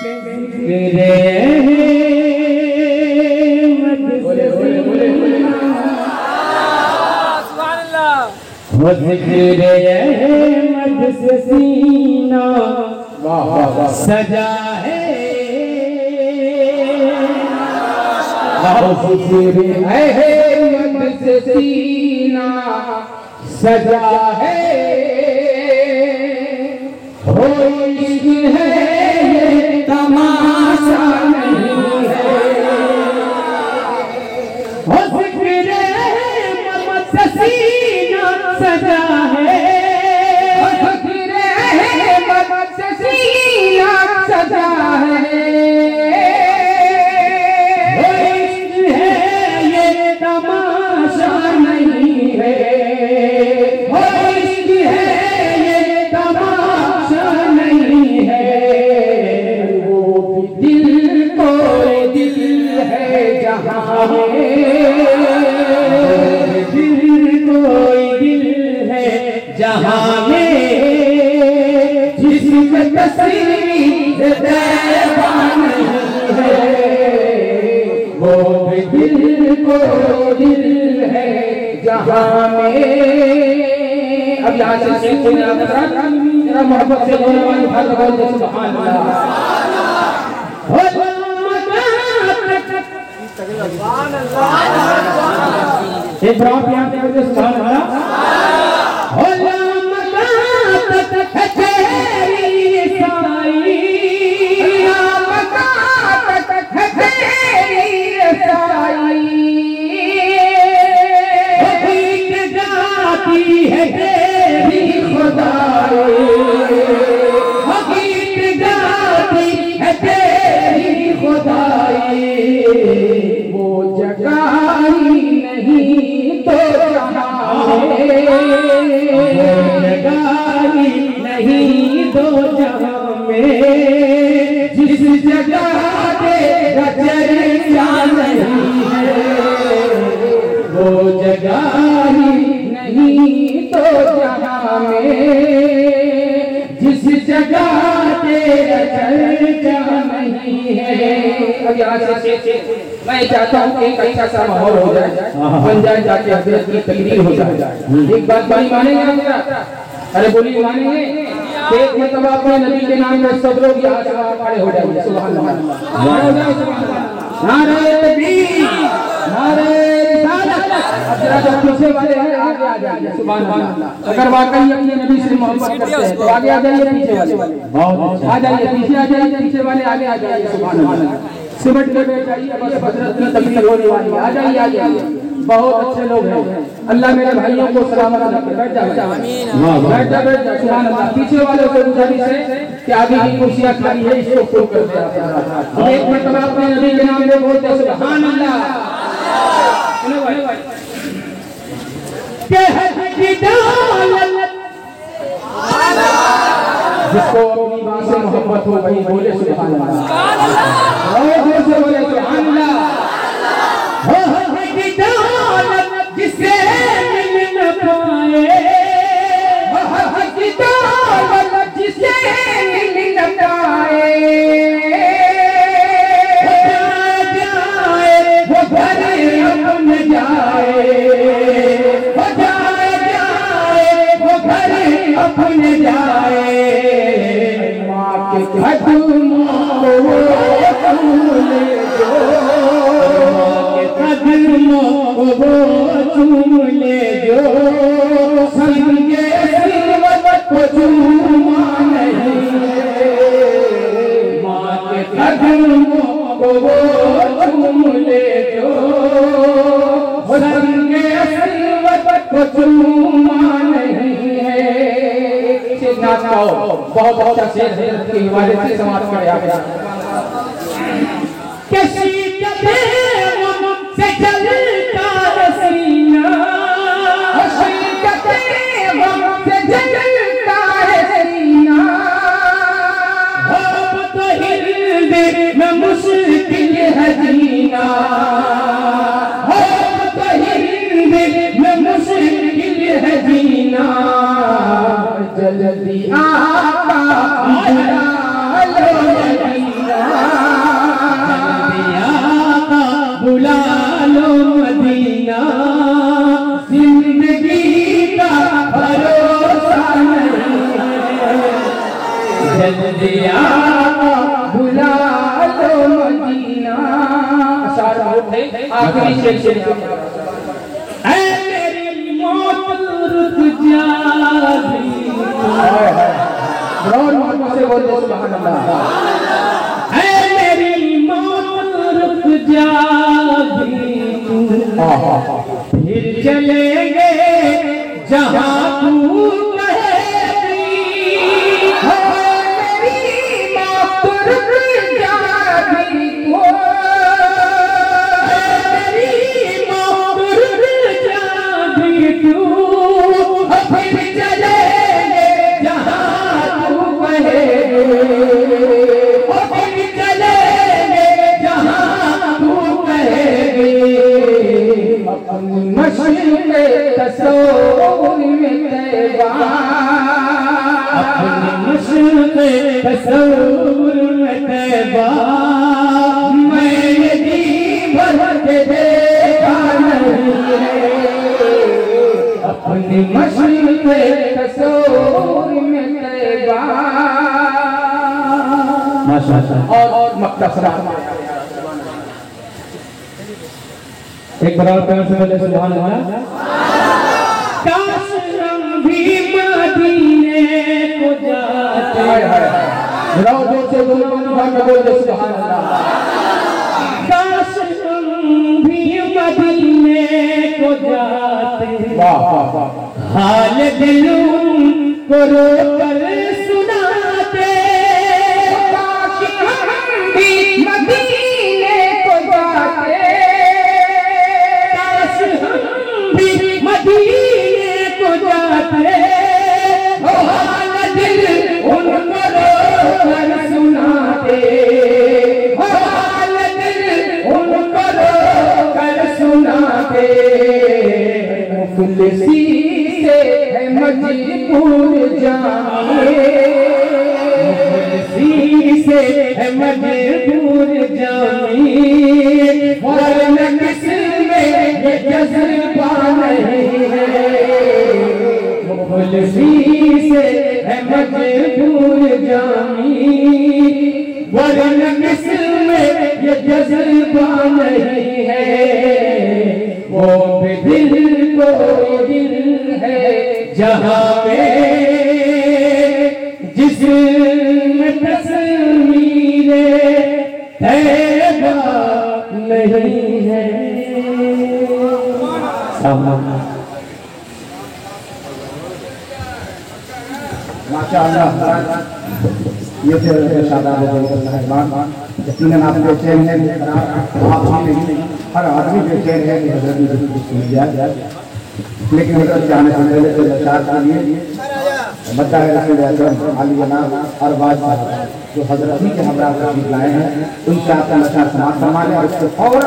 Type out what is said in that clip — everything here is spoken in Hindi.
अहमद से सीना सजा है, अहमद से सीना सजा है, हो इश्क है ये तमाशा नहीं है, हो ज़िक्र अहमद से सीना सजा है, हो ज़िक्र अहमद से सीना सजा है, हो इश्क है ये तमाशा नहीं है, हो इश्क है ये तमाशा नहीं है, वो भी दिल को दिल है जहाँ में, दिल कोई दिल है जहाँ में, जिसमें तस्वीर तैबा नहीं है, वो भी दिल को दिल है जहाँ में। अब यहाँ से शेख कोई ना जरा मोहब्बत से बोलने वाले भाग बोल दे सुभान अल्लाह। एक बार आप यहाँ पे सुभान अल्लाह। हो लामत है तेरी साई, लामत है तेरी साई, गीत गाती है तेरी खुदाई, गीत गाती है तेरी खुदाई, वो जगह ही नहीं तो जहाँ नहीं तो जहाँ में, जिस जगह तेरा चर्चा नहीं है, वो जगह ही नहीं तो जहाँ में, जिस जगह तेरा चर्चा नहीं है। अब यहाँ से मैं चाहता हूँ कि एक अच्छा सा माहौल हो जाए, बन जाए, जाके हज़रत की तकरीर हो जाए। एक बात भाई मानेंगे मेरा? अरे बोलिए मानेंगे? एक मतलब आपने नबी के नाम में सब लोग यहाँ से खड़े हो जाएंगे। सुभान अल्लाह, नारे तकबीर, नारे रिसालत। अब जरा जो पीछे वाले हैं आगे आ जाइए। सुभान अल्लाह। अगर वाकई अपने नबी से मोहब्बत करते हैं तो आगे आ जाइए, पीछे वाले आ जाइए, पीछे आ जाइए, पीछे वाले आगे आ जाइए। सुभान अल्लाह। सिमट के बैठ जाइए, अब हज़रत की तकरीर होने वाली है। आ जाइए, आ जाइए, बहुत अच्छे लोग हैं। अल्लाह मेरे भाइयों को सलामत रखे। बैठ जाओ, बैठ जाओ, बैठ जाओ। सुभान अल्लाह। पीछे वालों को गुजारिश है कि आगे की कुर्सियां खाली है, इसको फुल कर दे। एक मरतबा अपने नबी के नाम में बोलते सुभान अल्लाह। जिसको अपनी बात से मोहब्बत हो वही बोले सुभान अल्लाह। से बोले सुभान अल्लाह। जिससे मिल न पाए, जिससे मिल न पाए, वो घर अपने जाए, वो जाए, वो घर अपने जाए, माँ के कदमों को वो चूम ले जो, संगे सिलवत को चूमा नहीं है, माँ के कदमों को वो चूम ले जो, संगे सिलवत को चूमा नहीं है। बहुत बहुत शेर की हिमायत से समाप्त कर दिया गया। कैसी से जलता रसीना, हसीकते गम से जलता रसीना, हो तो हिल में मुश्किल है जीना, हो तो हिल में मुश्किल है जीना, जल्दी आका लो मदीना, बुला लो मदीना, जिंदगी का भरोसा नहीं है। जल्दी आका बुला लो मदीना। आखिरी शेर ऐ मेरी मौत रुक जाती, से बोलो सुभान अल्लाह। ऐ मेरी मौत रुक जाती, फिर चलेंगे जहां तू कहेगी। मेरी मौत रुक जाती, मेरी मौत रुक जाती तू, फिर चलेंगे जहां तू कहेगी। फिर चलेंगे जहां तू कहेगी। अपनी मशक़ तस्वीर में तैबा, अपनी मशक़ तस्वीर में तैबा, मैंने जी भर के देखा नहीं है। अपनी मशक़ तस्वीर में तैबा। माशाअल्लाह। और मक्तसरा एक बार प्यार से बोले सुभान अल्लाह। काश हम भी मदीने को जाते, जोर से बोलो सुभान अल्लाह। काश हम भी मदीने को जाते, हाल दिलों को रोकर सुनाते। काश हम भी मदीने को जाते, मदीने को जाते, हाल दिल उनको रोकर सुनाते। हाल दिल उनको रोकर सुनाते। मुफलिसी से है मजबूर जाने, मुफलिसी से है मजबूर जाने, वरना किसमें ये जज्बा नहीं है। मुफलिसी से है मजबूर जानी, वरना किसमें ये जज्बा नहीं है। वो भी दिल को दिल है जहाँ में, जिसमें तस्वीरें तैबा नहीं है। माशाअल्लाह। ये थे शादाब साहिबान। यकीनन आप बेचैन हैं, आप ही नहीं हर आदमी बेचैन है कि हजरत मिल जाए, लेकिन हजरत जाने से पहले तो नशात के लिए बता अरबाज जो हजरत ही के हमरा लाए हैं, उनसे आपका नशा समाप्त करवा लें और उसके फौरन